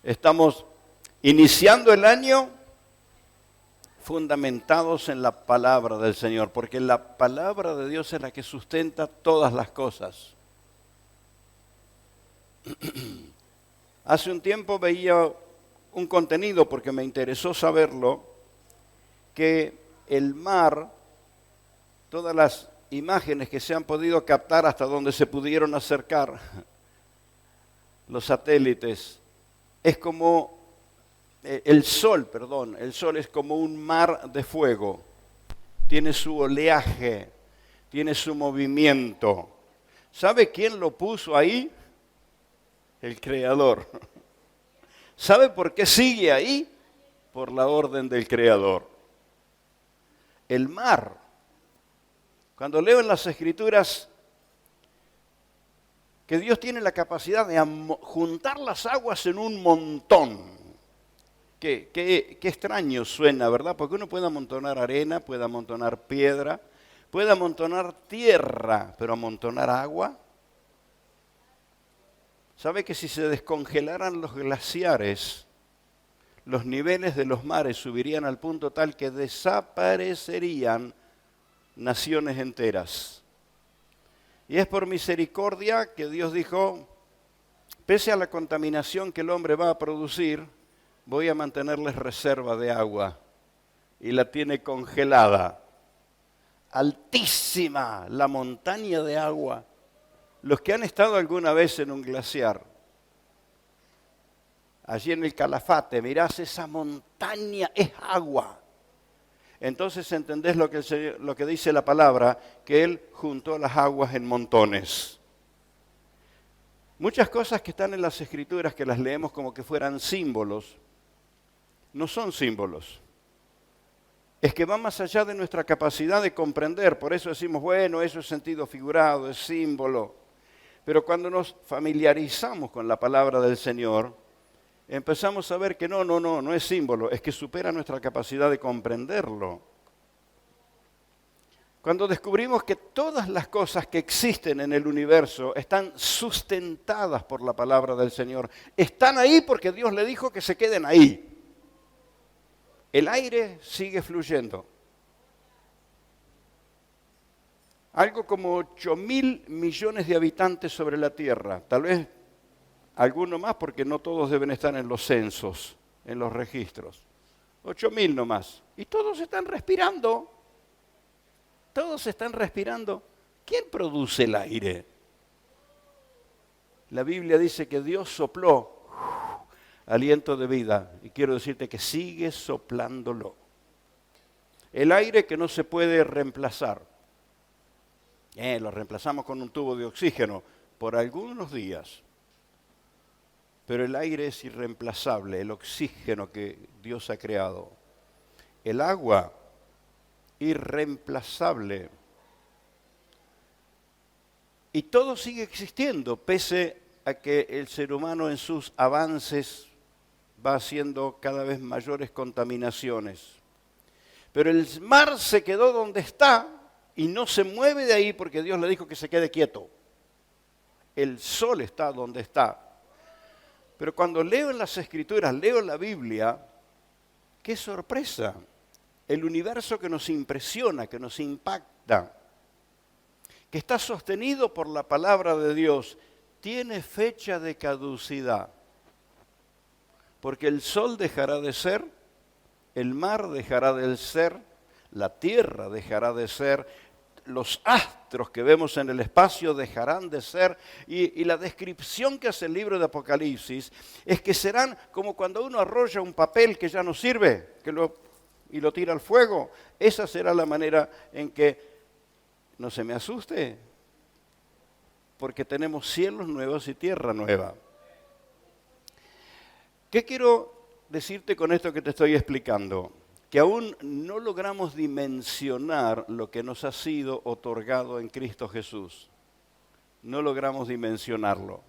Estamos iniciando el año fundamentados en la palabra del Señor, porque la palabra de Dios es la que sustenta todas las cosas. Hace un tiempo veía un contenido, porque me interesó saberlo, que el mar, todas las imágenes que se han podido captar hasta donde se pudieron acercar, los satélites, es como el sol es como un mar de fuego. Tiene su oleaje, tiene su movimiento. ¿Sabe quién lo puso ahí? El Creador. ¿Sabe por qué sigue ahí? Por la orden del Creador. El mar. Cuando leo en las Escrituras que Dios tiene la capacidad de juntar las aguas en un montón. Qué extraño suena, ¿verdad? Porque uno puede amontonar arena, puede amontonar piedra, puede amontonar tierra, pero amontonar agua. ¿Sabe que si se descongelaran los glaciares, los niveles de los mares subirían al punto tal que desaparecerían naciones enteras? Y es por misericordia que Dios dijo, pese a la contaminación que el hombre va a producir, voy a mantenerles reserva de agua. Y la tiene congelada. Altísima la montaña de agua. Los que han estado alguna vez en un glaciar, allí en el Calafate, mirás esa montaña, es agua. Entonces entendés lo que dice la palabra, que Él juntó las aguas en montones. Muchas cosas que están en las Escrituras, que las leemos como que fueran símbolos, no son símbolos. Es que va más allá de nuestra capacidad de comprender. Por eso decimos, bueno, eso es sentido figurado, es símbolo. Pero cuando nos familiarizamos con la palabra del Señor, empezamos a ver que no es símbolo, es que supera nuestra capacidad de comprenderlo. Cuando descubrimos que todas las cosas que existen en el universo están sustentadas por la palabra del Señor, están ahí porque Dios le dijo que se queden ahí. El aire sigue fluyendo. Algo como 8.000 millones de habitantes sobre la Tierra, tal vez alguno más porque no todos deben estar en los censos, en los registros. 8.000 nomás. Y todos están respirando. Todos están respirando. ¿Quién produce el aire? La Biblia dice que Dios sopló aliento de vida. Y quiero decirte que sigue soplándolo. El aire que no se puede reemplazar. Lo reemplazamos con un tubo de oxígeno por algunos días. Pero el aire es irreemplazable, el oxígeno que Dios ha creado. El agua, irreemplazable. Y todo sigue existiendo, pese a que el ser humano en sus avances va haciendo cada vez mayores contaminaciones. Pero el mar se quedó donde está y no se mueve de ahí porque Dios le dijo que se quede quieto. El sol está donde está. Pero cuando leo en las Escrituras, leo en la Biblia, ¡qué sorpresa! El universo que nos impresiona, que nos impacta, que está sostenido por la palabra de Dios, tiene fecha de caducidad. Porque el sol dejará de ser, el mar dejará de ser, la tierra dejará de ser, los astros que vemos en el espacio dejarán de ser, y la descripción que hace el libro de Apocalipsis es que serán como cuando uno arrolla un papel que ya no sirve y lo tira al fuego. Esa será la manera en que, no se me asuste, porque tenemos cielos nuevos y tierra nueva. ¿Qué quiero decirte con esto que te estoy explicando? Que aún no logramos dimensionar lo que nos ha sido otorgado en Cristo Jesús. No logramos dimensionarlo.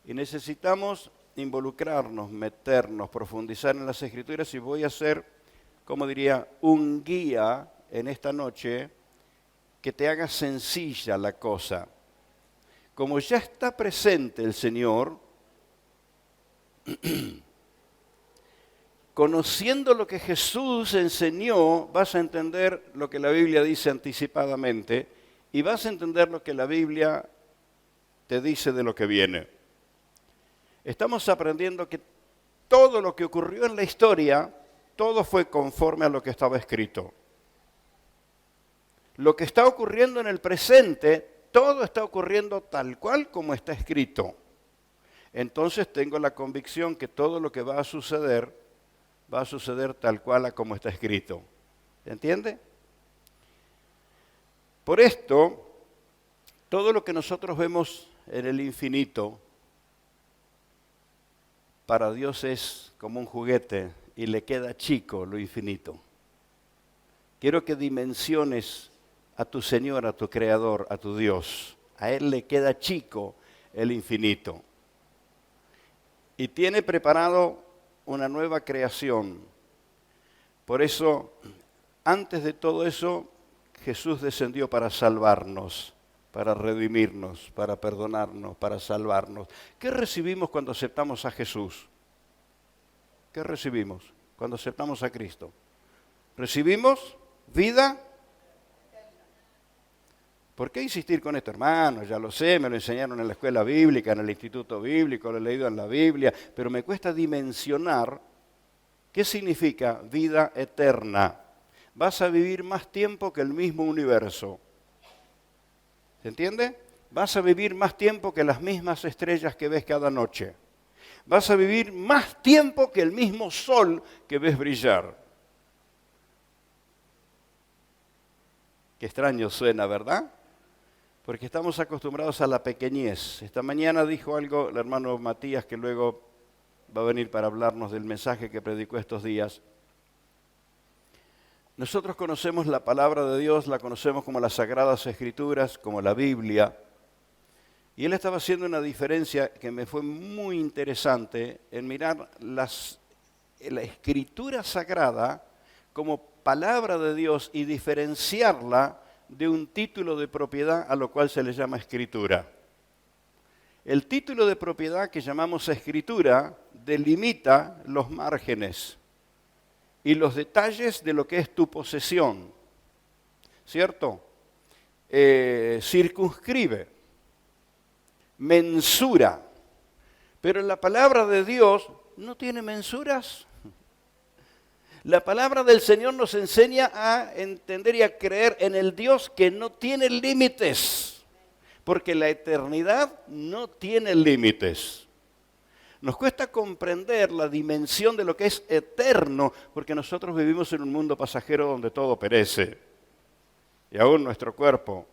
Y necesitamos involucrarnos, meternos, profundizar en las Escrituras, y voy a ser, como diría, un guía en esta noche que te haga sencilla la cosa. Como ya está presente el Señor, Conociendo lo que Jesús enseñó, vas a entender lo que la Biblia dice anticipadamente y vas a entender lo que la Biblia te dice de lo que viene. Estamos aprendiendo que todo lo que ocurrió en la historia, todo fue conforme a lo que estaba escrito. Lo que está ocurriendo en el presente, todo está ocurriendo tal cual como está escrito. Entonces tengo la convicción que todo lo que va a suceder tal cual a como está escrito. ¿Se entiende? Por esto, todo lo que nosotros vemos en el infinito, para Dios es como un juguete y le queda chico lo infinito. Quiero que dimensiones a tu Señor, a tu Creador, a tu Dios. A Él le queda chico el infinito. Y tiene preparado una nueva creación. Por eso, antes de todo eso, Jesús descendió para salvarnos, para redimirnos, para perdonarnos, para salvarnos. ¿Qué recibimos cuando aceptamos a Jesús? ¿Qué recibimos cuando aceptamos a Cristo? Recibimos vida. ¿Por qué insistir con esto, hermano? Ya lo sé, me lo enseñaron en la escuela bíblica, en el instituto bíblico, lo he leído en la Biblia, pero me cuesta dimensionar qué significa vida eterna. Vas a vivir más tiempo que el mismo universo. ¿Se entiende? Vas a vivir más tiempo que las mismas estrellas que ves cada noche. Vas a vivir más tiempo que el mismo sol que ves brillar. Qué extraño suena, ¿verdad? Porque estamos acostumbrados a la pequeñez. Esta mañana dijo algo el hermano Matías, que luego va a venir para hablarnos del mensaje que predicó estos días. Nosotros conocemos la palabra de Dios, la conocemos como las Sagradas Escrituras, como la Biblia. Y él estaba haciendo una diferencia que me fue muy interesante en mirar la Escritura Sagrada como palabra de Dios y diferenciarla de un título de propiedad a lo cual se le llama escritura. El título de propiedad que llamamos escritura delimita los márgenes y los detalles de lo que es tu posesión, ¿cierto? Circunscribe, mensura, pero la palabra de Dios no tiene mensuras. La palabra del Señor nos enseña a entender y a creer en el Dios que no tiene límites, porque la eternidad no tiene límites. Nos cuesta comprender la dimensión de lo que es eterno, porque nosotros vivimos en un mundo pasajero donde todo perece. Y aún nuestro cuerpo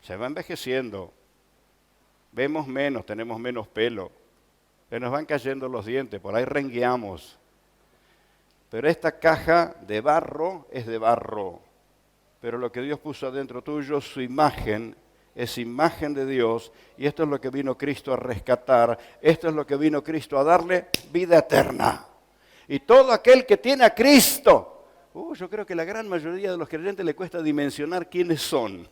se va envejeciendo. Vemos menos, tenemos menos pelo, se nos van cayendo los dientes, por ahí rengueamos. Pero esta caja de barro es de barro. Pero lo que Dios puso adentro tuyo, su imagen, es imagen de Dios. Y esto es lo que vino Cristo a rescatar. Esto es lo que vino Cristo a darle vida eterna. Y todo aquel que tiene a Cristo, yo creo que la gran mayoría de los creyentes le cuesta dimensionar quiénes son.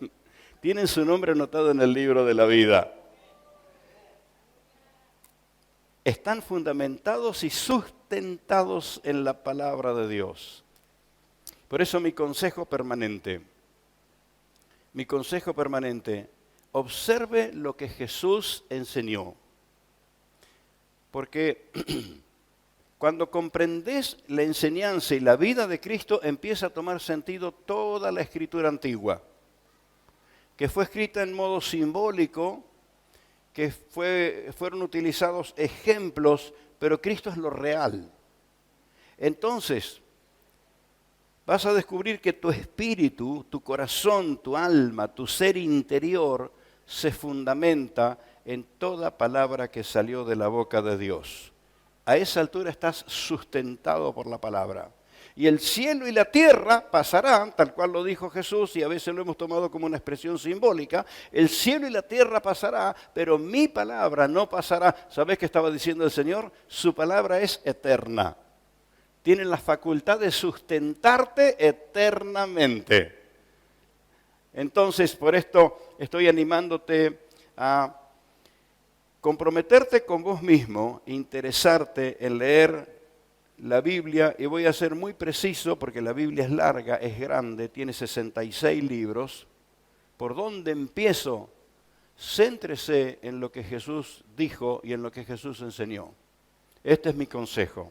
Tienen su nombre anotado en el libro de la vida. Están fundamentados y sustentados en la palabra de Dios. Por eso mi consejo permanente, observe lo que Jesús enseñó. Porque cuando comprendes la enseñanza y la vida de Cristo, empieza a tomar sentido toda la Escritura antigua, que fue escrita en modo simbólico, que fueron utilizados ejemplos, pero Cristo es lo real. Entonces, vas a descubrir que tu espíritu, tu corazón, tu alma, tu ser interior se fundamenta en toda palabra que salió de la boca de Dios. A esa altura estás sustentado por la palabra. Y el cielo y la tierra pasarán, tal cual lo dijo Jesús, y a veces lo hemos tomado como una expresión simbólica. El cielo y la tierra pasará, pero mi palabra no pasará. ¿Sabés qué estaba diciendo el Señor? Su palabra es eterna. Tiene la facultad de sustentarte eternamente. Entonces, por esto estoy animándote a comprometerte con vos mismo, interesarte en leer la Biblia, y voy a ser muy preciso porque la Biblia es larga, es grande, tiene 66 libros. ¿Por dónde empiezo? Céntrese en lo que Jesús dijo y en lo que Jesús enseñó. Este es mi consejo.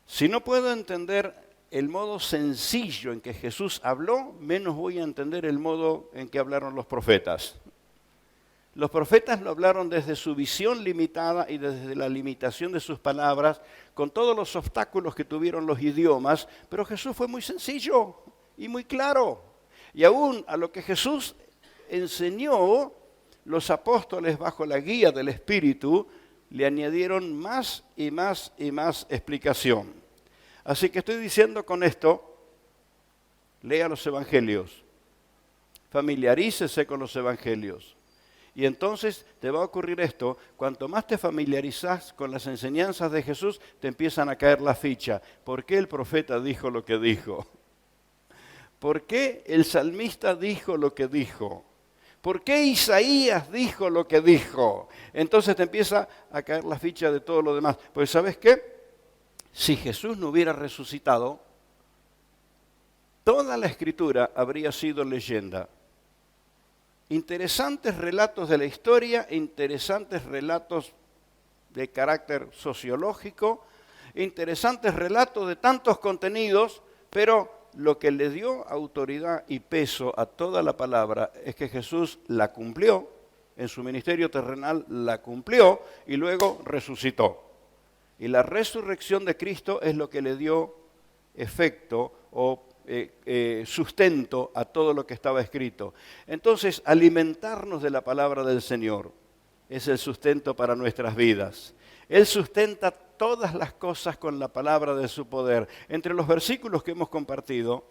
Si no puedo entender el modo sencillo en que Jesús habló, menos voy a entender el modo en que hablaron los profetas. Los profetas lo hablaron desde su visión limitada y desde la limitación de sus palabras, con todos los obstáculos que tuvieron los idiomas, pero Jesús fue muy sencillo y muy claro. Y aún a lo que Jesús enseñó, los apóstoles, bajo la guía del Espíritu, le añadieron más y más y más explicación. Así que estoy diciendo con esto, lea los evangelios, familiarícese con los evangelios. Y entonces te va a ocurrir esto: cuanto más te familiarizas con las enseñanzas de Jesús, te empiezan a caer la ficha. ¿Por qué el profeta dijo lo que dijo? ¿Por qué el salmista dijo lo que dijo? ¿Por qué Isaías dijo lo que dijo? Entonces te empieza a caer la ficha de todo lo demás. Pues ¿sabes qué? Si Jesús no hubiera resucitado, toda la Escritura habría sido leyenda. Interesantes relatos de la historia, interesantes relatos de carácter sociológico, interesantes relatos de tantos contenidos, pero lo que le dio autoridad y peso a toda la palabra es que Jesús la cumplió, en su ministerio terrenal la cumplió y luego resucitó. Y la resurrección de Cristo es lo que le dio efecto o sustento a todo lo que estaba escrito. Entonces, alimentarnos de la palabra del Señor es el sustento para nuestras vidas. Él sustenta todas las cosas con la palabra de su poder. Entre los versículos que hemos compartido,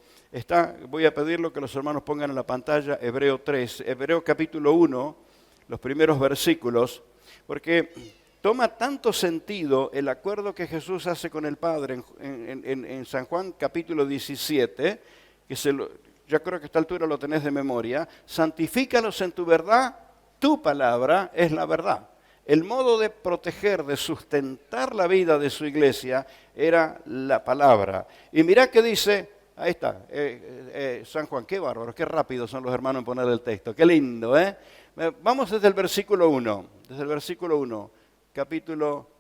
voy a pedirlo que los hermanos pongan en la pantalla, Hebreo 3, Hebreo capítulo 1, los primeros versículos, porque toma tanto sentido el acuerdo que Jesús hace con el Padre en San Juan capítulo 17, que yo creo que a esta altura lo tenés de memoria: santifícalos en tu verdad, tu palabra es la verdad. El modo de proteger, de sustentar la vida de su iglesia era la palabra. Y mirá que dice, ahí está, San Juan, qué bárbaro, qué rápido son los hermanos en poner el texto, qué lindo, ¿eh? Vamos desde el versículo 1, capítulo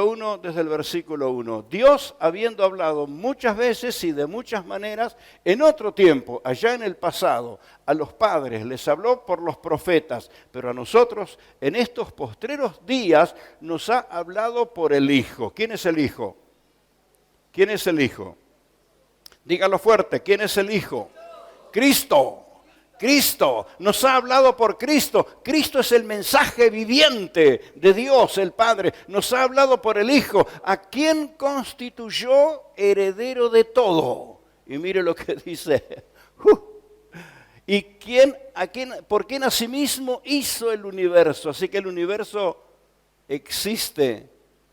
1, desde el versículo 1. Dios, habiendo hablado muchas veces y de muchas maneras, en otro tiempo, allá en el pasado, a los padres les habló por los profetas, pero a nosotros, en estos postreros días, nos ha hablado por el Hijo. ¿Quién es el Hijo? ¿Quién es el Hijo? Dígalo fuerte, ¿quién es el Hijo? Cristo. Cristo, nos ha hablado por Cristo. Cristo es el mensaje viviente de Dios, el Padre. Nos ha hablado por el Hijo, a quien constituyó heredero de todo. Y mire lo que dice. Y por quien asimismo hizo el universo. Así que el universo existe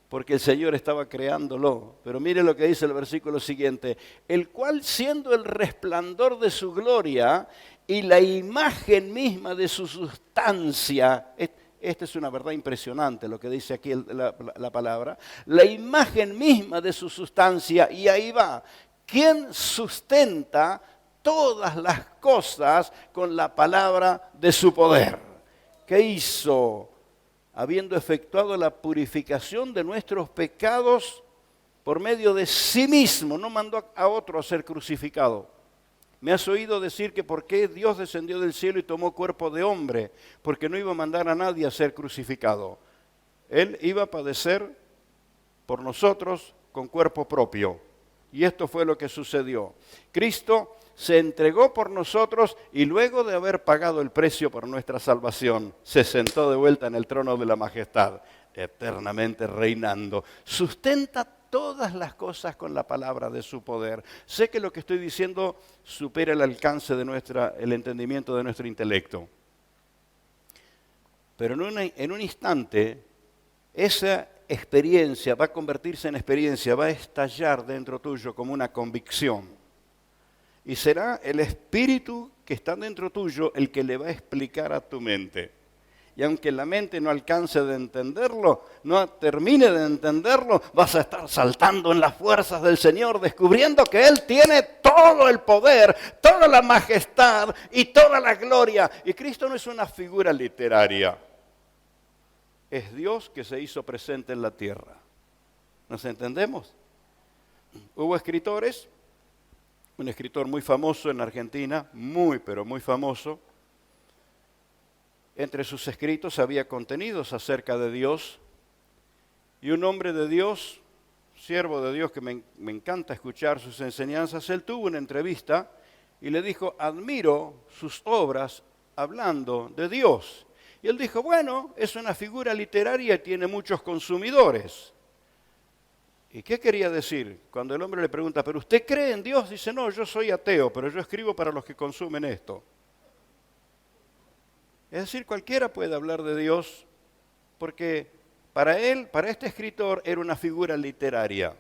porque el Señor estaba creándolo. Pero mire lo que dice el versículo siguiente: el cual, siendo el resplandor de su gloria y la imagen misma de su sustancia, esta es una verdad impresionante lo que dice aquí la palabra, la imagen misma de su sustancia, y ahí va, quien sustenta todas las cosas con la palabra de su poder. ¿Qué hizo? Habiendo efectuado la purificación de nuestros pecados por medio de sí mismo, no mandó a otro a ser crucificado. Me has oído decir que por qué Dios descendió del cielo y tomó cuerpo de hombre, porque no iba a mandar a nadie a ser crucificado. Él iba a padecer por nosotros con cuerpo propio. Y esto fue lo que sucedió. Cristo se entregó por nosotros y luego de haber pagado el precio por nuestra salvación, se sentó de vuelta en el trono de la majestad, eternamente reinando. Sustenta todas las cosas con la palabra de su poder. Sé que lo que estoy diciendo supera el alcance de el entendimiento de nuestro intelecto. Pero en un instante, esa experiencia va a convertirse en experiencia, va a estallar dentro tuyo como una convicción. Y será el Espíritu que está dentro tuyo el que le va a explicar a tu mente. Y aunque la mente no alcance de entenderlo, no termine de entenderlo, vas a estar saltando en las fuerzas del Señor, descubriendo que Él tiene todo el poder, toda la majestad y toda la gloria. Y Cristo no es una figura literaria. Es Dios que se hizo presente en la tierra. ¿Nos entendemos? Hubo escritores, un escritor muy famoso en Argentina, pero muy famoso. Entre sus escritos había contenidos acerca de Dios, y un hombre de Dios, siervo de Dios que me encanta escuchar sus enseñanzas, él tuvo una entrevista y le dijo: admiro sus obras hablando de Dios. Y él dijo: bueno, es una figura literaria y tiene muchos consumidores. ¿Y qué quería decir? Cuando el hombre le pregunta: ¿pero usted cree en Dios? Dice: no, yo soy ateo, pero yo escribo para los que consumen esto. Es decir, cualquiera puede hablar de Dios, porque para él, para este escritor, era una figura literaria.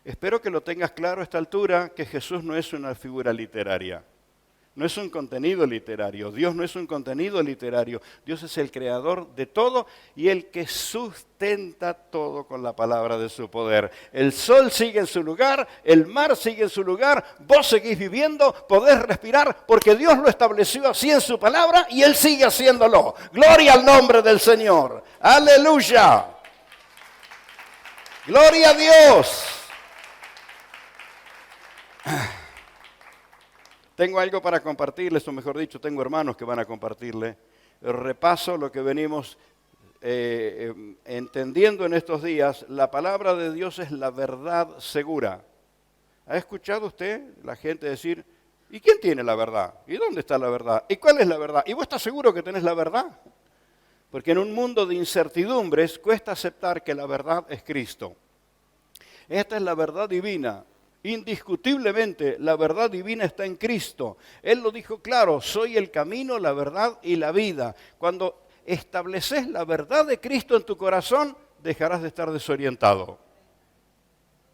Espero que lo tengas claro a esta altura, que Jesús no es una figura literaria. No es un contenido literario. Dios no es un contenido literario. Dios es el creador de todo y el que sustenta todo con la palabra de su poder. El sol sigue en su lugar, el mar sigue en su lugar, vos seguís viviendo, podés respirar, porque Dios lo estableció así en su palabra y Él sigue haciéndolo. Gloria al nombre del Señor. ¡Aleluya! ¡Gloria a Dios! Tengo algo para compartirles, o mejor dicho, tengo hermanos que van a compartirle. Repaso lo que venimos entendiendo en estos días. La palabra de Dios es la verdad segura. ¿Ha escuchado usted la gente decir: ¿y quién tiene la verdad? ¿Y dónde está la verdad? ¿Y cuál es la verdad? ¿Y vos estás seguro que tenés la verdad? Porque en un mundo de incertidumbres cuesta aceptar que la verdad es Cristo. Esta es la verdad divina. Indiscutiblemente, la verdad divina está en Cristo. Él lo dijo claro: soy el camino, la verdad y la vida. Cuando estableces la verdad de Cristo en tu corazón, dejarás de estar desorientado.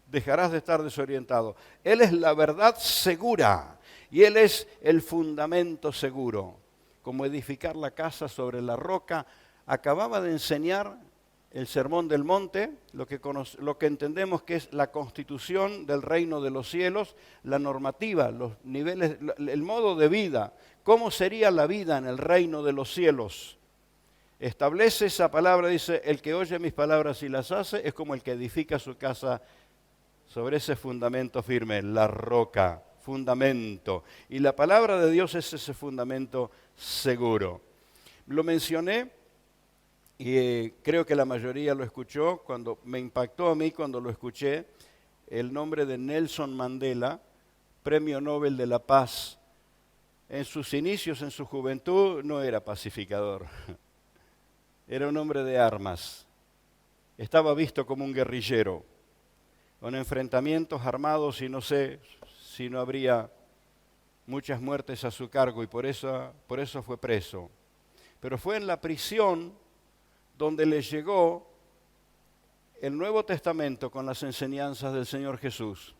Dejarás de estar desorientado. Él es la verdad segura y Él es el fundamento seguro. Como edificar la casa sobre la roca. Acababa de enseñar el Sermón del Monte, lo que entendemos que es la constitución del reino de los cielos, la normativa, los niveles, el modo de vida, cómo sería la vida en el reino de los cielos. Establece esa palabra, dice: el que oye mis palabras y las hace es como el que edifica su casa sobre ese fundamento firme, la roca, fundamento. Y la palabra de Dios es ese fundamento seguro. Lo mencioné. Y creo que la mayoría lo escuchó. Cuando me impactó a mí cuando lo escuché, el nombre de Nelson Mandela, Premio Nobel de la Paz. En sus inicios, en su juventud, no era pacificador. Era un hombre de armas. Estaba visto como un guerrillero, con enfrentamientos armados, y no sé si no habría muchas muertes a su cargo, y por eso fue preso. Pero fue en la prisión donde les llegó el Nuevo Testamento con las enseñanzas del Señor Jesús.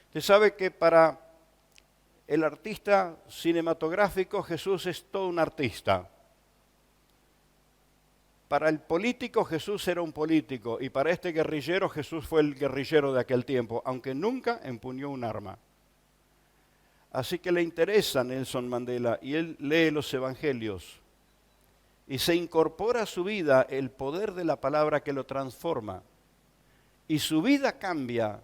Usted sabe que para el artista cinematográfico Jesús es todo un artista. Para el político Jesús era un político, y para este guerrillero Jesús fue el guerrillero de aquel tiempo, aunque nunca empuñó un arma. Así que le interesa a Nelson Mandela y él lee los evangelios. Y se incorpora a su vida el poder de la palabra que lo transforma. Y su vida cambia.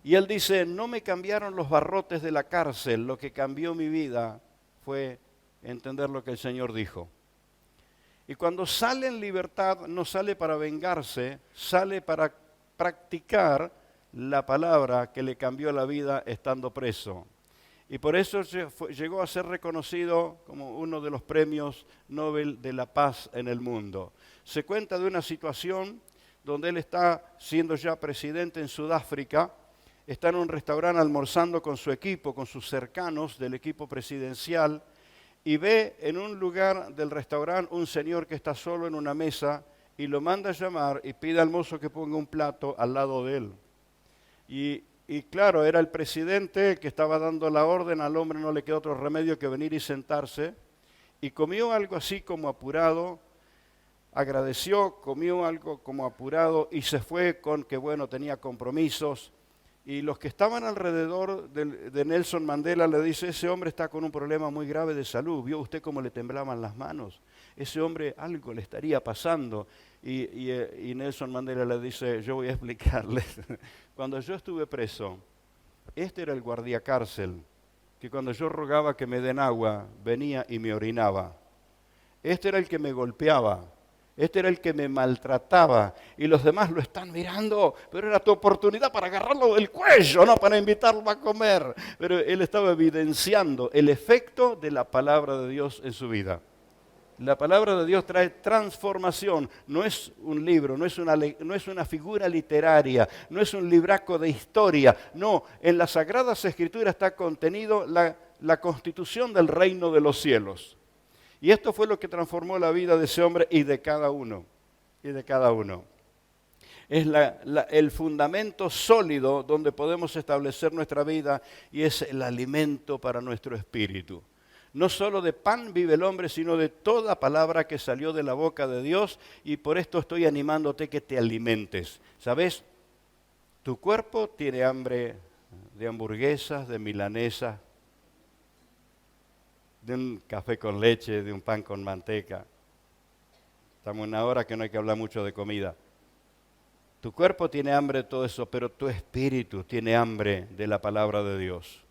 Y él dice: no me cambiaron los barrotes de la cárcel, lo que cambió mi vida fue entender lo que el Señor dijo. Y cuando sale en libertad, no sale para vengarse, sale para practicar la palabra que le cambió la vida estando preso. Y por eso llegó a ser reconocido como uno de los premios Nobel de la Paz en el mundo. Se cuenta de una situación donde él está siendo ya presidente en Sudáfrica, está en un restaurante almorzando con su equipo, con sus cercanos del equipo presidencial, y ve en un lugar del restaurante un señor que está solo en una mesa y lo manda a llamar y pide al mozo que ponga un plato al lado de él. Y claro, era el presidente que estaba dando la orden, al hombre no le quedó otro remedio que venir y sentarse, y comió algo así como apurado, agradeció, comió algo como apurado y se fue con que, bueno, tenía compromisos. Y los que estaban alrededor de Nelson Mandela le dice, ese hombre está con un problema muy grave de salud. ¿Vio usted cómo le temblaban las manos? Ese hombre algo le estaría pasando. Y Nelson Mandela le dice, yo voy a explicarles. Cuando yo estuve preso, este era el guardiacárcel, que cuando yo rogaba que me den agua, venía y me orinaba. Este era el que me golpeaba. Este era el que me maltrataba y los demás lo están mirando, pero era tu oportunidad para agarrarlo del cuello, no para invitarlo a comer. Pero él estaba evidenciando el efecto de la palabra de Dios en su vida. La palabra de Dios trae transformación, no es un libro, no es una figura literaria, no es un libraco de historia. No, en las Sagradas Escrituras está contenido la constitución del reino de los cielos. Y esto fue lo que transformó la vida de ese hombre y de cada uno. Es el fundamento sólido donde podemos establecer nuestra vida y es el alimento para nuestro espíritu. No solo de pan vive el hombre, sino de toda palabra que salió de la boca de Dios, y por esto estoy animándote que te alimentes. ¿Sabes? Tu cuerpo tiene hambre de hamburguesas, de milanesas, de un café con leche, de un pan con manteca. Estamos en una hora que no hay que hablar mucho de comida. Tu cuerpo tiene hambre de todo eso, pero tu espíritu tiene hambre de la palabra de Dios.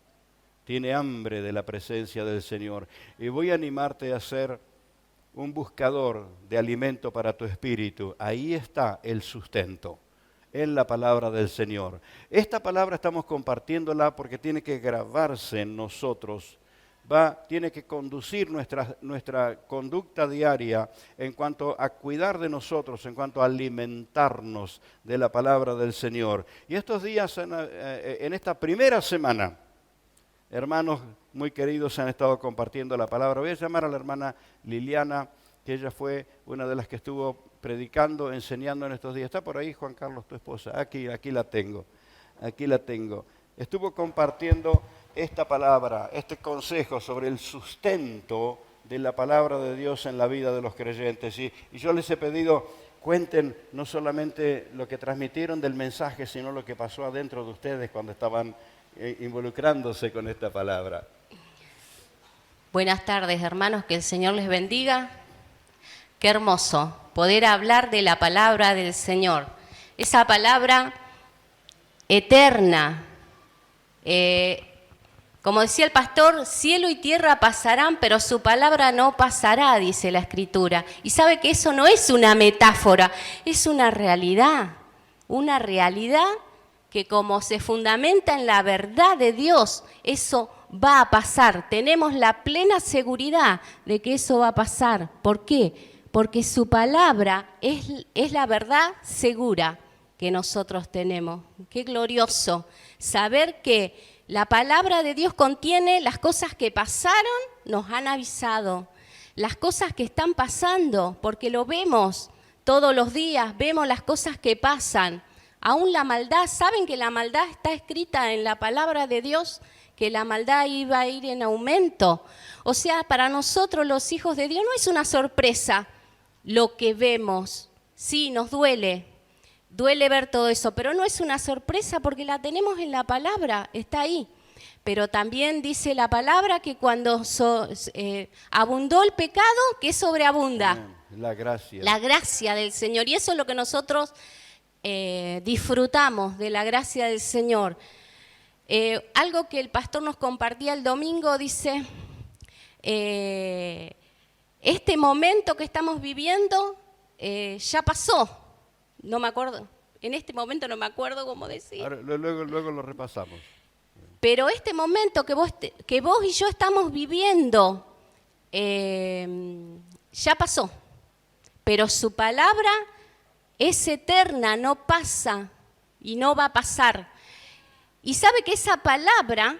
Tiene hambre de la presencia del Señor. Y voy a animarte a ser un buscador de alimento para tu espíritu. Ahí está el sustento, en la palabra del Señor. Esta palabra estamos compartiéndola porque tiene que grabarse en nosotros. Tiene que conducir nuestra conducta diaria en cuanto a cuidar de nosotros, en cuanto a alimentarnos de la palabra del Señor. Y estos días, en esta primera semana, hermanos muy queridos han estado compartiendo la palabra. Voy a llamar a la hermana Liliana, que ella fue una de las que estuvo predicando, enseñando en estos días. ¿Está por ahí, Juan Carlos, tu esposa? Aquí la tengo. Estuvo compartiendo esta palabra, este consejo sobre el sustento de la palabra de Dios en la vida de los creyentes. Y yo les he pedido, cuenten no solamente lo que transmitieron del mensaje, sino lo que pasó adentro de ustedes cuando estaban involucrándose con esta palabra. Buenas tardes, hermanos, que el Señor les bendiga. Qué hermoso poder hablar de la palabra del Señor. Esa palabra eterna. Como decía el pastor, cielo y tierra pasarán, pero su palabra no pasará, dice la Escritura. Y sabe que eso no es una metáfora, es una realidad que como se fundamenta en la verdad de Dios, eso va a pasar. Tenemos la plena seguridad de que eso va a pasar. ¿Por qué? Porque su palabra es la verdad segura que nosotros tenemos. Qué glorioso saber que la palabra de Dios contiene las cosas que pasaron, nos han avisado. Las cosas que están pasando, porque lo vemos todos los días, vemos las cosas que pasan. Aún la maldad, ¿saben que la maldad está escrita en la palabra de Dios? Que la maldad iba a ir en aumento. O sea, para nosotros los hijos de Dios no es una sorpresa lo que vemos. Sí, nos duele ver todo eso, pero no es una sorpresa porque la tenemos en la palabra, está ahí. Pero también dice la palabra que cuando abundó el pecado, ¿qué sobreabunda? La gracia. La gracia del Señor. Y eso es lo que nosotros disfrutamos de la gracia del Señor. Algo que el pastor nos compartía el domingo, dice, este momento que estamos viviendo ya pasó. No me acuerdo, en este momento no me acuerdo cómo decir. Ahora, luego lo repasamos. Pero este momento que vos y yo estamos viviendo ya pasó. Pero su palabra es eterna, no pasa y no va a pasar. Y sabe que esa palabra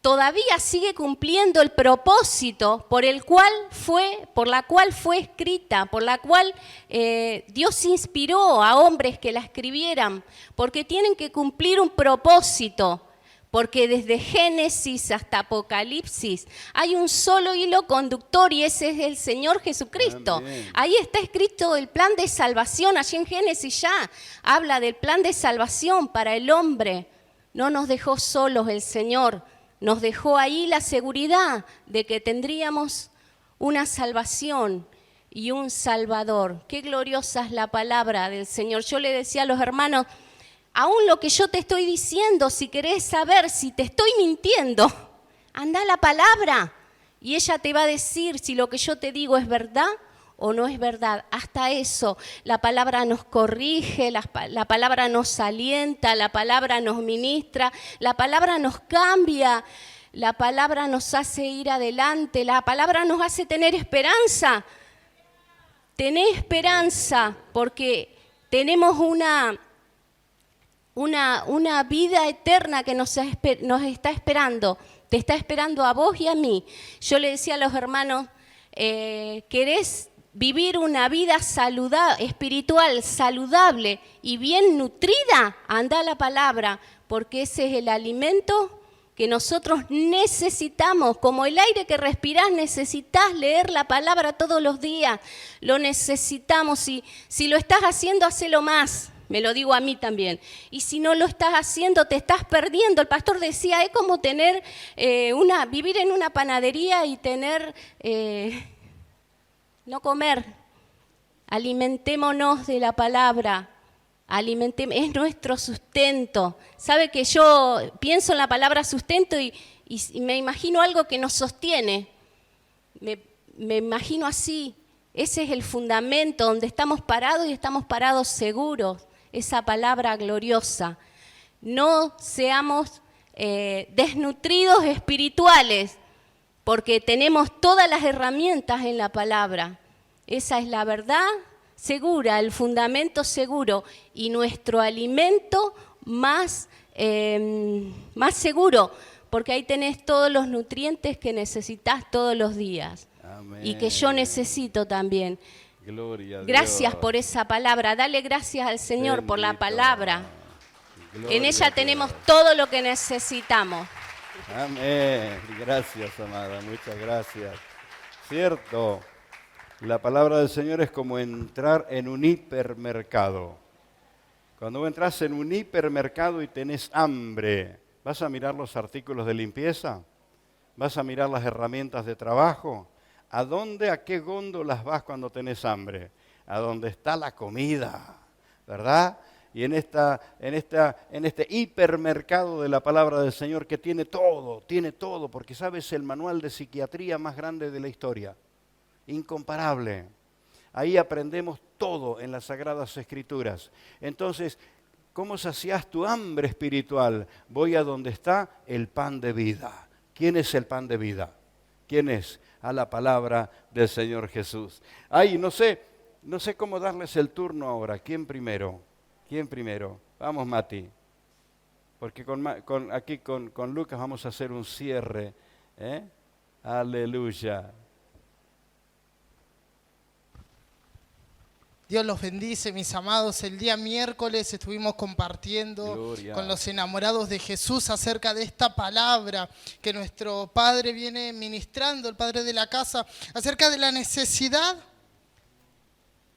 todavía sigue cumpliendo el propósito por la cual fue escrita, por la cual Dios inspiró a hombres que la escribieran, porque tienen que cumplir un propósito. porque desde Génesis hasta Apocalipsis hay un solo hilo conductor y ese es el Señor Jesucristo. Amén. Ahí está escrito el plan de salvación, allí en Génesis ya habla del plan de salvación para el hombre. No nos dejó solos el Señor, nos dejó ahí la seguridad de que tendríamos una salvación y un Salvador. Qué gloriosa es la palabra del Señor. Yo le decía a los hermanos, aún lo que yo te estoy diciendo, si querés saber si te estoy mintiendo, anda a la palabra y ella te va a decir si lo que yo te digo es verdad o no es verdad. Hasta eso, la palabra nos corrige, la palabra nos alienta, la palabra nos ministra, la palabra nos cambia, la palabra nos hace ir adelante, la palabra nos hace tener esperanza. Tené esperanza porque tenemos una vida eterna que nos está esperando. Te está esperando a vos y a mí. Yo le decía a los hermanos, ¿querés vivir una vida espiritual, saludable y bien nutrida? Anda a la palabra, porque ese es el alimento que nosotros necesitamos. Como el aire que respirás, necesitas leer la palabra todos los días. Lo necesitamos. Si lo estás haciendo, hacelo más. Me lo digo a mí también. Y si no lo estás haciendo, te estás perdiendo. El pastor decía, es como tener vivir en una panadería y no comer. Alimentémonos de la palabra. Es nuestro sustento. Sabe que yo pienso en la palabra sustento y me imagino algo que nos sostiene. Me imagino así. Ese es el fundamento donde estamos parados y estamos parados seguros. Esa palabra gloriosa. No seamos desnutridos espirituales, porque tenemos todas las herramientas en la palabra. Esa es la verdad segura, el fundamento seguro y nuestro alimento más seguro, porque ahí tenés todos los nutrientes que necesitas todos los días. Amén. Y que yo necesito también. Gloria a Dios. Gracias por esa palabra. Dale gracias al Señor. Bendito. Por la palabra. Gloria en ella tenemos todo lo que necesitamos. Amén. Gracias, amada. Muchas gracias. Cierto. La palabra del Señor es como entrar en un hipermercado. Cuando vos entras en un hipermercado y tenés hambre, ¿vas a mirar los artículos de limpieza? ¿Vas a mirar las herramientas de trabajo? ¿A dónde, a qué góndolas vas cuando tenés hambre? A donde está la comida, ¿verdad? Y en este hipermercado de la palabra del Señor que tiene todo, porque sabes, el manual de psiquiatría más grande de la historia. Incomparable. Ahí aprendemos todo en las Sagradas Escrituras. Entonces, ¿cómo saciás tu hambre espiritual? Voy a donde está el pan de vida. ¿Quién es el pan de vida? ¿Quién es? A la palabra del Señor Jesús. Ay, no sé cómo darles el turno ahora. ¿Quién primero? Vamos, Mati. Porque aquí con Lucas vamos a hacer un cierre. Aleluya. Dios los bendice, mis amados. El día miércoles estuvimos compartiendo con los enamorados de Jesús acerca de esta palabra que nuestro Padre viene ministrando, el Padre de la casa, acerca de la necesidad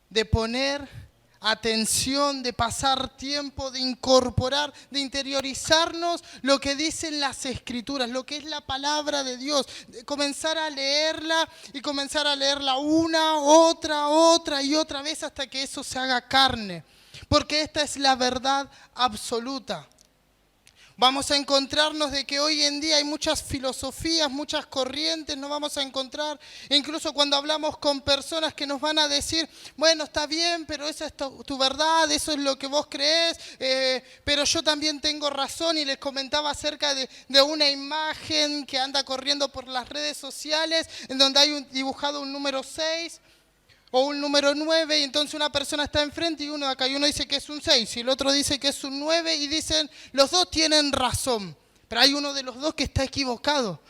de poner atención, de pasar tiempo, de incorporar, de interiorizarnos lo que dicen las Escrituras, lo que es la palabra de Dios, de comenzar a leerla y comenzar a leerla una, otra y otra vez hasta que eso se haga carne, porque esta es la verdad absoluta. Vamos a encontrarnos de que hoy en día hay muchas filosofías, muchas corrientes, nos vamos a encontrar, incluso cuando hablamos con personas que nos van a decir, bueno, está bien, pero esa es tu verdad, eso es lo que vos creés, pero yo también tengo razón. Y les comentaba acerca de una imagen que anda corriendo por las redes sociales, en donde hay dibujado un número 6, o un número 9, y entonces una persona está enfrente y uno acá, y uno dice que es un 6 y el otro dice que es un 9 y dicen, los dos tienen razón, pero hay uno de los dos que está equivocado,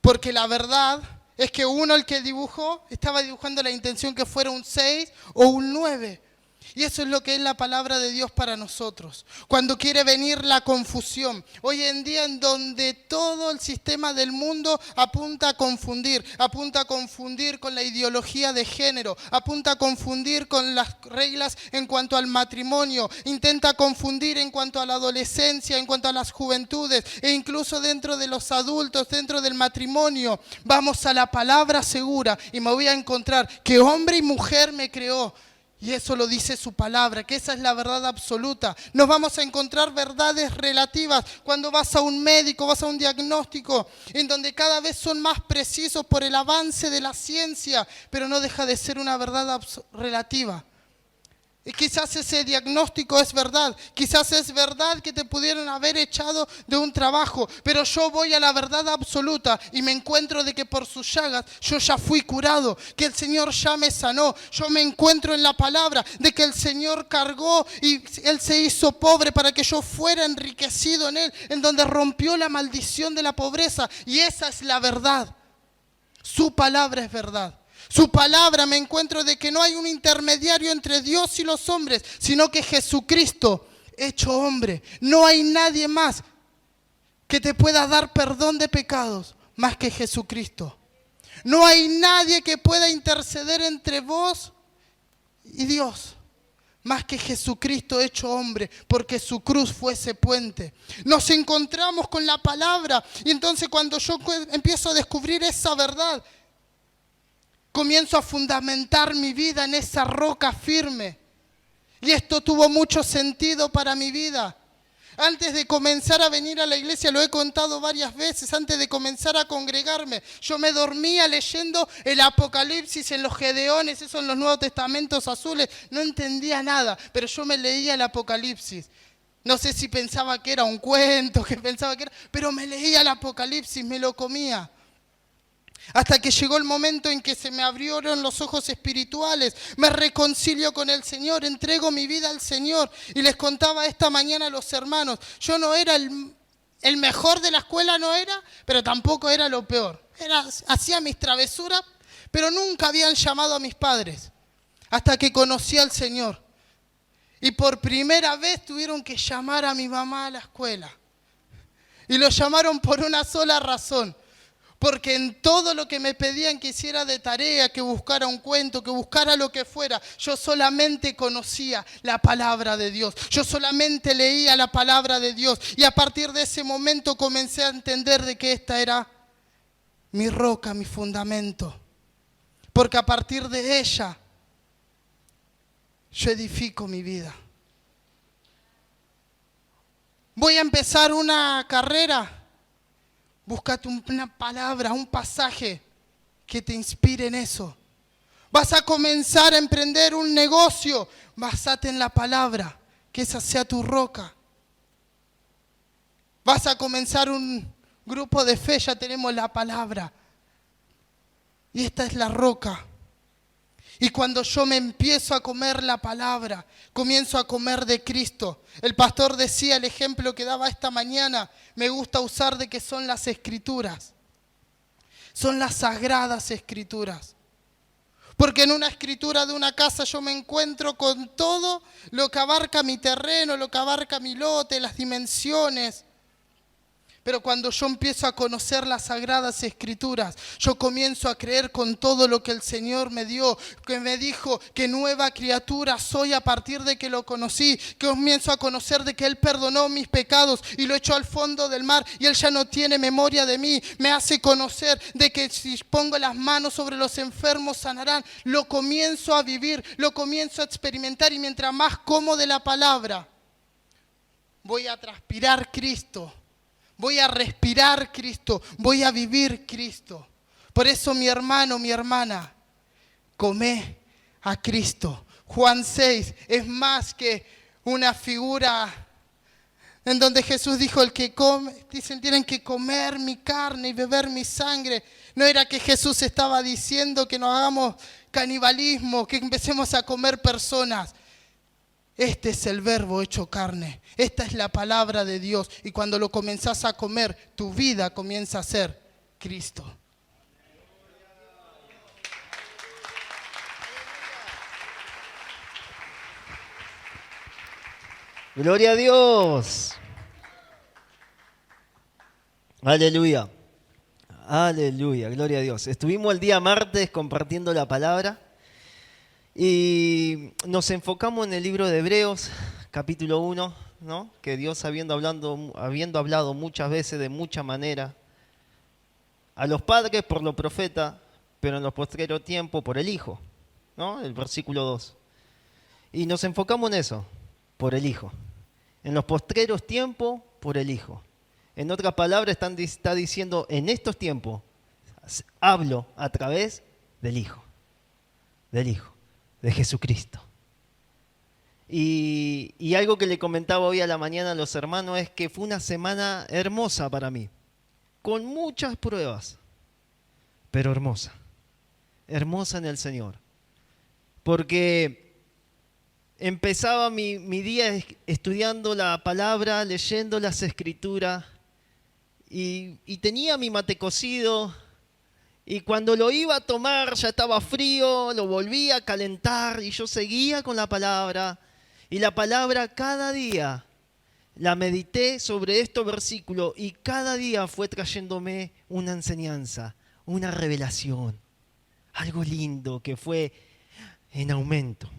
porque la verdad es que uno, el que dibujó, estaba dibujando la intención que fuera un 6 o un 9. Y eso es lo que es la palabra de Dios para nosotros. Cuando quiere venir la confusión. Hoy en día en donde todo el sistema del mundo apunta a confundir con la ideología de género, apunta a confundir con las reglas en cuanto al matrimonio, intenta confundir en cuanto a la adolescencia, en cuanto a las juventudes e incluso dentro de los adultos, dentro del matrimonio. Vamos a la palabra segura y me voy a encontrar que hombre y mujer me creó. Y eso lo dice su palabra, que esa es la verdad absoluta. Nos vamos a encontrar verdades relativas cuando vas a un médico, vas a un diagnóstico, en donde cada vez son más precisos por el avance de la ciencia, pero no deja de ser una verdad relativa. Y quizás ese diagnóstico es verdad, quizás es verdad que te pudieron haber echado de un trabajo, pero yo voy a la verdad absoluta y me encuentro de que por sus llagas yo ya fui curado, que el Señor ya me sanó. Yo me encuentro en la palabra de que el Señor cargó y Él se hizo pobre para que yo fuera enriquecido en Él, en donde rompió la maldición de la pobreza, y esa es la verdad. Su palabra es verdad. Su palabra, me encuentro de que no hay un intermediario entre Dios y los hombres, sino que Jesucristo, hecho hombre. No hay nadie más que te pueda dar perdón de pecados más que Jesucristo. No hay nadie que pueda interceder entre vos y Dios más que Jesucristo hecho hombre, porque su cruz fue ese puente. Nos encontramos con la palabra y entonces cuando yo empiezo a descubrir esa verdad, comienzo a fundamentar mi vida en esa roca firme. Y esto tuvo mucho sentido para mi vida. Antes de comenzar a venir a la iglesia, lo he contado varias veces, antes de comenzar a congregarme, yo me dormía leyendo el Apocalipsis en los Gedeones, esos en los Nuevos Testamentos azules. No entendía nada, pero yo me leía el Apocalipsis. No sé si pensaba que era un cuento, pero me leía el Apocalipsis, me lo comía. Hasta que llegó el momento en que se me abrieron los ojos espirituales, me reconcilio con el Señor, entrego mi vida al Señor. Y les contaba esta mañana a los hermanos, yo no era el mejor de la escuela, no era, pero tampoco era lo peor. Hacía mis travesuras, pero nunca habían llamado a mis padres, hasta que conocí al Señor. Y por primera vez tuvieron que llamar a mi mamá a la escuela. Y lo llamaron por una sola razón. Porque en todo lo que me pedían que hiciera de tarea, que buscara un cuento, que buscara lo que fuera, yo solamente conocía la palabra de Dios. Yo solamente leía la palabra de Dios. Y a partir de ese momento comencé a entender de que esta era mi roca, mi fundamento. Porque a partir de ella, yo edifico mi vida. Voy a empezar una carrera. Búscate una palabra, un pasaje que te inspire en eso. Vas a comenzar a emprender un negocio, basate en la palabra, que esa sea tu roca. Vas a comenzar un grupo de fe, ya tenemos la palabra. Y esta es la roca. Y cuando yo me empiezo a comer la palabra, comienzo a comer de Cristo. El pastor decía, el ejemplo que daba esta mañana, me gusta usar de que son las escrituras. Son las sagradas escrituras. Porque en una escritura de una casa yo me encuentro con todo lo que abarca mi terreno, lo que abarca mi lote, las dimensiones. Pero cuando yo empiezo a conocer las sagradas escrituras, yo comienzo a creer con todo lo que el Señor me dio, que me dijo que nueva criatura soy a partir de que lo conocí, que comienzo a conocer de que Él perdonó mis pecados y lo echó al fondo del mar y Él ya no tiene memoria de mí. Me hace conocer de que si pongo las manos sobre los enfermos sanarán. Lo comienzo a vivir, lo comienzo a experimentar y mientras más como de la palabra, voy a transpirar Cristo. Voy a respirar Cristo, voy a vivir Cristo. Por eso mi hermano, mi hermana, come a Cristo. Juan 6 es más que una figura en donde Jesús dijo, el que come, dicen, tienen que comer mi carne y beber mi sangre. No era que Jesús estaba diciendo que no hagamos canibalismo, que empecemos a comer personas. Este es el verbo hecho carne. Esta es la palabra de Dios. Y cuando lo comenzás a comer, tu vida comienza a ser Cristo. Gloria a Dios. Aleluya. Aleluya, gloria a Dios. Estuvimos el día martes compartiendo la palabra y nos enfocamos en el libro de Hebreos, capítulo 1, ¿no? Que Dios habiendo hablado muchas veces de mucha manera a los padres por los profetas, pero en los postreros tiempos por el Hijo, ¿no? El versículo 2. Y nos enfocamos en eso, por el Hijo. En los postreros tiempos, por el Hijo. En otras palabras, está diciendo, en estos tiempos, hablo a través del Hijo, de Jesucristo. Y algo que le comentaba hoy a la mañana a los hermanos es que fue una semana hermosa para mí, con muchas pruebas, pero hermosa, hermosa en el Señor. Porque empezaba mi día estudiando la palabra, leyendo las Escrituras, y tenía mi mate cocido, y cuando lo iba a tomar ya estaba frío, lo volvía a calentar, y yo seguía con la palabra, y la palabra cada día la medité sobre estos versículos, y cada día fue trayéndome una enseñanza, una revelación, algo lindo que fue en aumento.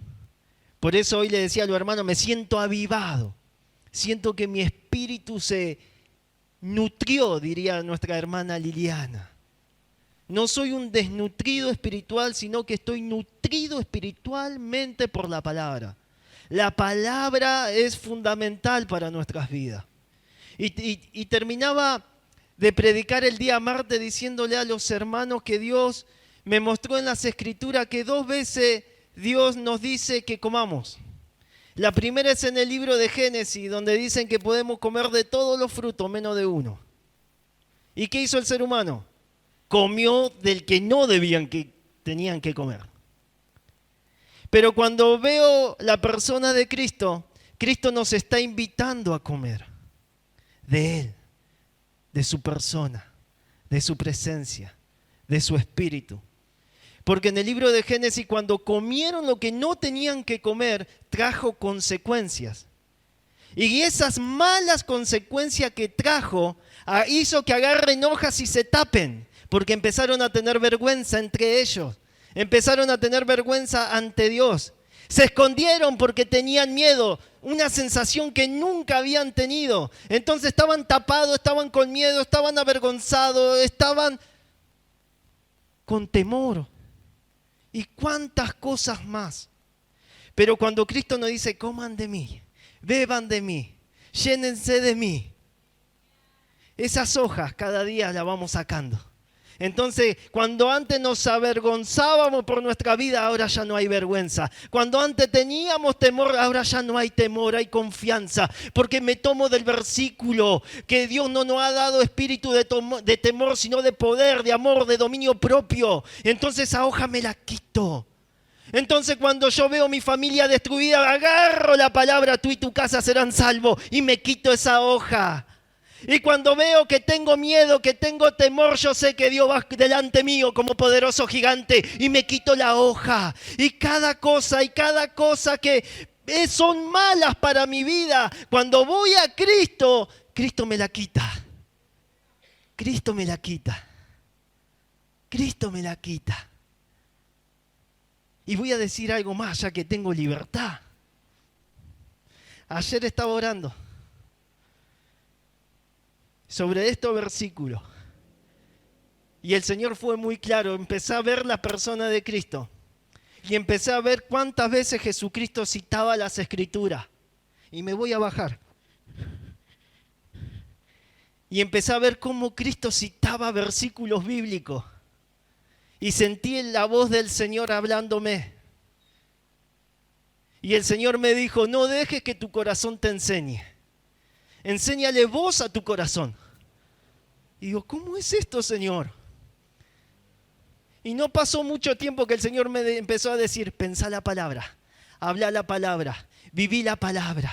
Por eso hoy le decía a los hermanos, me siento avivado, siento que mi espíritu se nutrió, diría nuestra hermana Liliana. No soy un desnutrido espiritual, sino que estoy nutrido espiritualmente por la palabra. La palabra es fundamental para nuestras vidas. Y terminaba de predicar el día martes diciéndole a los hermanos que Dios me mostró en las Escrituras que 2 veces Dios nos dice que comamos. La primera es en el libro de Génesis, donde dicen que podemos comer de todos los frutos, menos de uno. ¿Y qué hizo el ser humano? Comió del que no tenían que comer. Pero cuando veo la persona de Cristo, Cristo nos está invitando a comer de Él, de su persona, de su presencia, de su espíritu. Porque en el libro de Génesis, cuando comieron lo que no tenían que comer, trajo consecuencias. Y esas malas consecuencias que trajo, hizo que agarren hojas y se tapen, porque empezaron a tener vergüenza entre ellos. Empezaron a tener vergüenza ante Dios. Se escondieron porque tenían miedo, una sensación que nunca habían tenido. Entonces estaban tapados, estaban con miedo, estaban avergonzados, estaban con temor. Y cuántas cosas más. Pero cuando Cristo nos dice, coman de mí, beban de mí, llénense de mí, esas hojas cada día las vamos sacando. Entonces, cuando antes nos avergonzábamos por nuestra vida, ahora ya no hay vergüenza. Cuando antes teníamos temor, ahora ya no hay temor, hay confianza. Porque me tomo del versículo que Dios no nos ha dado espíritu de temor, sino de poder, de amor, de dominio propio. Entonces esa hoja me la quito. Entonces cuando yo veo mi familia destruida, agarro la palabra, tú y tu casa serán salvos, y me quito esa hoja. Y cuando veo que tengo miedo, que tengo temor, yo sé que Dios va delante mío como poderoso gigante y me quito la hoja. Y cada cosa que son malas para mi vida, cuando voy a Cristo, Cristo me la quita. Cristo me la quita. Cristo me la quita. Y voy a decir algo más, ya que tengo libertad. Ayer estaba orando sobre estos versículos. Y el Señor fue muy claro. Empecé a ver la persona de Cristo. Y empecé a ver cuántas veces Jesucristo citaba las Escrituras. Y me voy a bajar. Y empecé a ver cómo Cristo citaba versículos bíblicos. Y sentí la voz del Señor hablándome. Y el Señor me dijo, no dejes que tu corazón te enseñe. Enséñale vos a tu corazón. Y digo, ¿cómo es esto, Señor? Y no pasó mucho tiempo que el Señor me empezó a decir, pensá la palabra, habla la palabra, viví la palabra,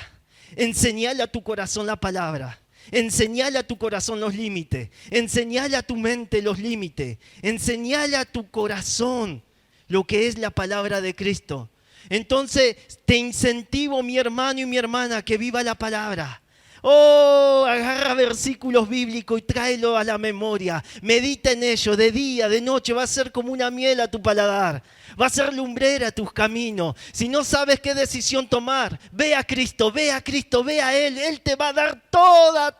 enseñale a tu corazón la palabra, enseñale a tu corazón los límites, enseñale a tu mente los límites, enseñale a tu corazón lo que es la palabra de Cristo. Entonces te incentivo, mi hermano y mi hermana, que viva la palabra. Oh, agarra versículos bíblicos y tráelo a la memoria. Medita en ello de día, de noche. Va a ser como una miel a tu paladar. Va a ser lumbrera a tus caminos. Si no sabes qué decisión tomar, ve a Cristo, ve a Cristo, ve a Él. Él te va a dar toda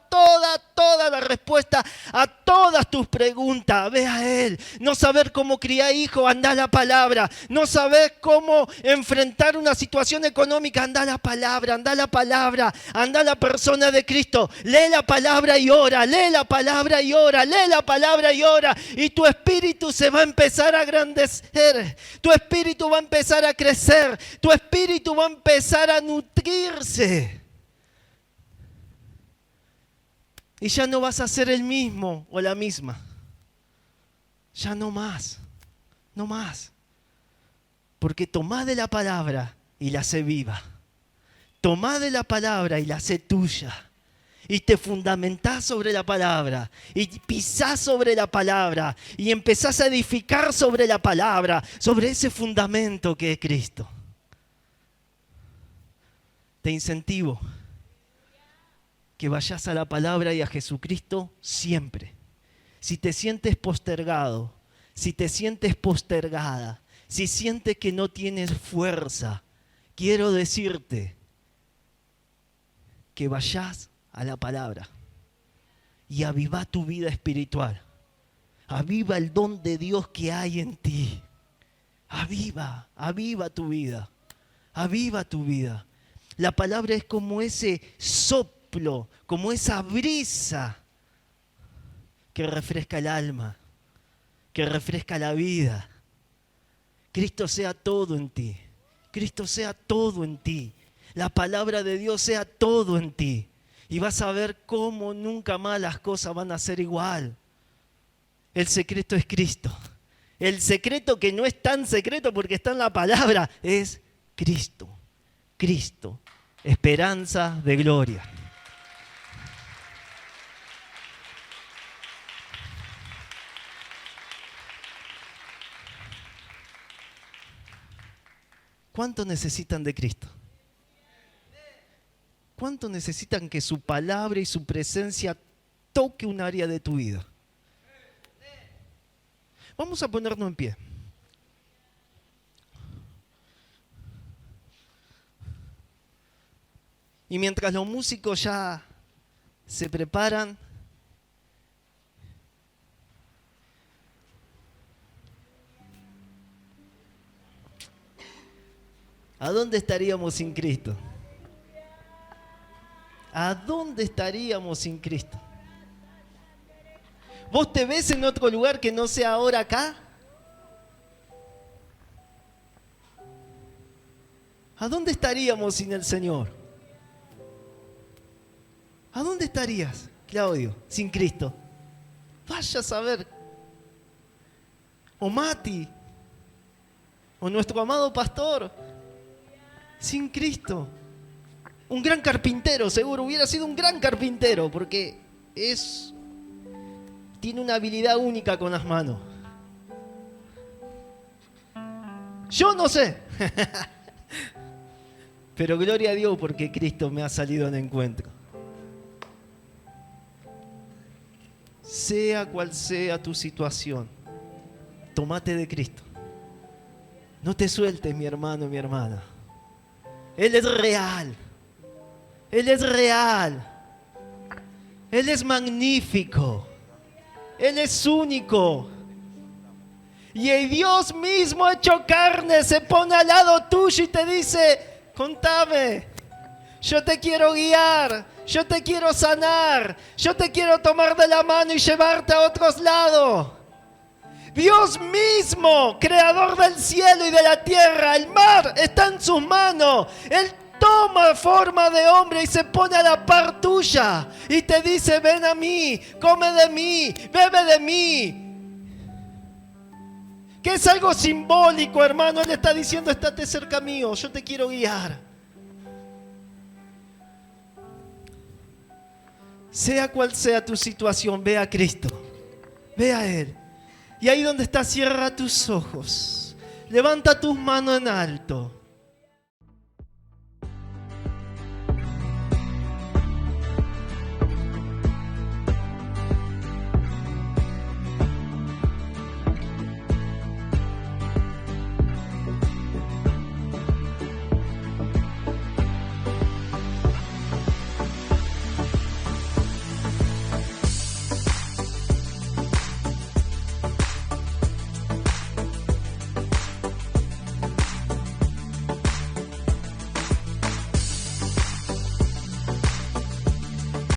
la respuesta a todas tus preguntas. Ve a Él. No saber cómo criar hijos, anda a la palabra. No saber cómo enfrentar una situación económica, anda a la palabra, anda a la palabra, anda a la persona de Cristo. Lee la palabra y ora, lee la palabra y ora, lee la palabra y ora. Y tu espíritu se va a empezar a engrandecer. Tu espíritu va a empezar a crecer. Tu espíritu va a empezar a nutrirse. Y ya no vas a ser el mismo o la misma. Ya no más. No más. Porque tomá de la palabra y la hacé viva. Tomá de la palabra y la hacé tuya. Y te fundamentás sobre la palabra. Y pisás sobre la palabra. Y empezás a edificar sobre la palabra. Sobre ese fundamento que es Cristo. Te incentivo que vayas a la palabra y a Jesucristo siempre. Si te sientes postergado, si te sientes postergada, si sientes que no tienes fuerza, quiero decirte que vayas a la palabra y aviva tu vida espiritual. Aviva el don de Dios que hay en ti. Aviva tu vida. Aviva tu vida. La palabra es como ese soplo, como esa brisa que refresca el alma, que refresca la vida. Cristo sea todo en ti. Cristo sea todo en ti. La palabra de Dios sea todo en ti. Y vas a ver cómo nunca más las cosas van a ser igual. El secreto es Cristo. El secreto que no es tan secreto porque está en la palabra es Cristo. Cristo, esperanza de gloria. ¿Cuánto necesitan de Cristo? ¿Cuánto necesitan que su palabra y su presencia toque un área de tu vida? Vamos a ponernos en pie. Y mientras los músicos ya se preparan, ¿a dónde estaríamos sin Cristo? ¿A dónde estaríamos sin Cristo? ¿Vos te ves en otro lugar que no sea ahora acá? ¿A dónde estaríamos sin el Señor? ¿A dónde estarías, Claudio, sin Cristo? Vaya a saber. O Mati, o nuestro amado pastor, sin Cristo. Un gran carpintero, seguro, hubiera sido un gran carpintero, porque tiene una habilidad única con las manos. Yo no sé. Pero gloria a Dios porque Cristo me ha salido en encuentro. Sea cual sea tu situación, tómate de Cristo. No te sueltes, mi hermano, mi hermana. Él es real. Él es real. Él es magnífico. Él es único. Y el Dios mismo hecho carne se pone al lado tuyo y te dice: contame, yo te quiero guiar, yo te quiero sanar, yo te quiero tomar de la mano y llevarte a otros lados. Dios mismo, creador del cielo y de la tierra, el mar está en sus manos. Él toma forma de hombre y se pone a la par tuya y te dice: ven a mí, come de mí, bebe de mí. Que es algo simbólico, hermano. Él está diciendo: estate cerca mío, yo te quiero guiar. Sea cual sea tu situación, ve a Cristo, ve a Él. Y ahí donde estás, cierra tus ojos, levanta tus manos en alto.